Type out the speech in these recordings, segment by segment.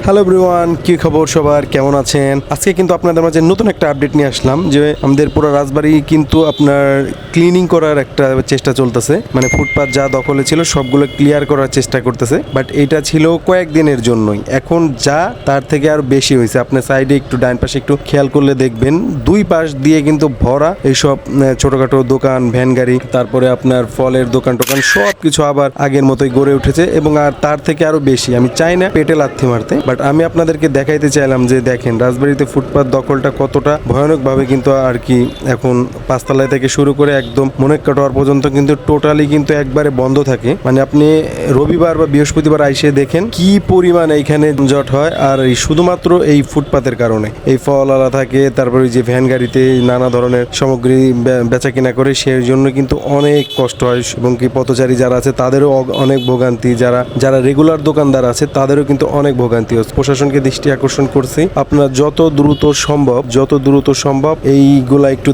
Hello everyone, কি খবর সবার, কেমন আছেন? আজকে কিন্তু আপনাদের মাঝে নতুন একটা আপডেট নিয়ে আসলাম যে আমাদের পুরো রাজবাড়ি কিন্তু আপনার ক্লিনিং করার একটা চেষ্টা চলতেছে। মানে ফুটপাত যা দখলে ছিল সবগুলো ক্লিয়ার করার চেষ্টা করতেছে, বাট এটা ছিল কয়েকদিনের জন্যই। এখন যা তার থেকে আর বেশি হয়েছে। আপনার সাইডে একটু ডান পাশে একটু খেয়াল করলে দেখবেন দুই পাশ দিয়ে কিন্তু ভরা এইসব ছোটখাটো দোকান, ভ্যান গাড়ি, তারপরে আপনার ফলের দোকান টোকান সব কিছু আবার আগের মতোই গড়ে উঠেছে এবং আর তার থেকে আরো বেশি। আমি চাই না পেটে লাথি মারতে, বাট আমি আপনাদেরকে দেখাইতে চাইলাম যে দেখেন রাজবাড়িতে ফুটপাত দখলটা কতটা ভয়ানকভাবে কিন্তু আর কি এখন পাঁচতলায় থেকে শুরু করে একদম মনেক কাটোয়ার পর্যন্ত কিন্তু টোটালি কিন্তু একবারে বন্ধ থাকে। মানে আপনি রবিবার বা বৃহস্পতিবার আইসে দেখেন কি পরিমাণ এইখানে জট হয়, আর এই শুধুমাত্র এই ফুটপাতের কারণে। এই ফল আলা থাকে, তারপরে যে ভ্যান গাড়িতে নানা ধরনের সামগ্রী বেচা কিনা করে, সেই জন্য কিন্তু অনেক কষ্ট হয় এবং কি পথচারী যারা আছে তাদেরও অনেক ভোগান্তি, যারা রেগুলার দোকানদার আছে তাদেরও কিন্তু অনেক ভোগান্তি হচ্ছে। প্রশাসনকে দৃষ্টি আকর্ষণ করছি, আপনারা যত দ্রুত সম্ভব এইগুলা একটু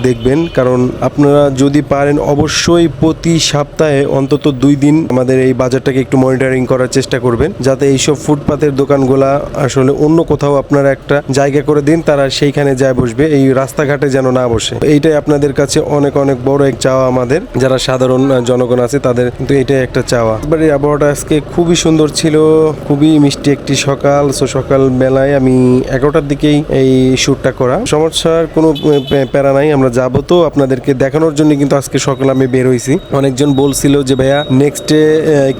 দেখবেন, কারণ আপনারা যদি পারেন অবশ্যই প্রতি সপ্তাহে অন্তত 2 দিন আমাদের এই বাজারটাকে একটু মনিটরিং করার চেষ্টা করবেন, যাতে এইসব ফুটপাতের দোকানগুলা আসলে অন্য কোথাও আপনারা একটা জায়গা করে দিন, তারা সেইখানে যায় বসবে, এই রাস্তাঘাটে যেন না বসে। এইটাই আপনাদের কাছে অনেক অনেক বড় এক চাওয়া, আমাদের যারা সাধারণ জনগণ আছে তাদের কিন্তু এটাই একটা চাওয়া। এবারে আবহাওয়াটা আজকে খুবই সুন্দর ছিল, খুবই মিষ্টি একটি সকাল। সকাল বেলায় আমি 11টার দিকেই এই শ্যুটটা করা, সমস্যার কোনো প্যারা নাই। আমরা যাবো তো আপনাদেরকে দেখানোর জন্য কিন্তু আজকে সকালে আমি বের হয়েছি। অনেকজন বলছিল যে ভাইয়া নেক্সটে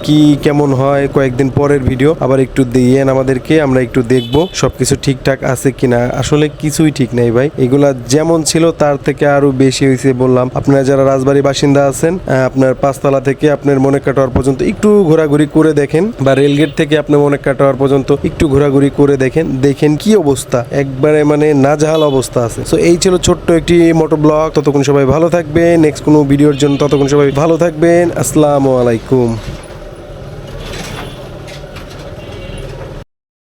কি কেমন হয়, কয়েকদিন পরের ভিডিও আবার একটু দিয়েন আমাদেরকে, আমরা একটু দেখবো সবকিছু ঠিকঠাক আছে কিনা। আসলে কিছুই ঠিক নেই ভাই, এগুলা যেমন ছিল তার থেকে আরো বেশি হয়েছে। বললাম আপনারা যারা রাজবাড়ি বাসিন্দা আছেন, আপনার পাঁচতলা থেকে আপনার মনে কাটোয়ার পর্যন্ত একটু ঘোরাঘুরি করে দেখেন, বা রেলগেট থেকে আপনার মনে কাটোয়ার পর্যন্ত একটু ঘোরাঘুরি করে দেখেন কি অবস্থা, একবারে মানে নাজেহাল অবস্থা আছে। সো এই ছিল ছোট্ট একটি মোটো ব্লগ। ততক্ষণ সবাই ভালো থাকবেন, নেক্সট কোনো ভিডিওর জন্য ততক্ষণ সবাই ভালো থাকবেন। আসসালামু আলাইকুম।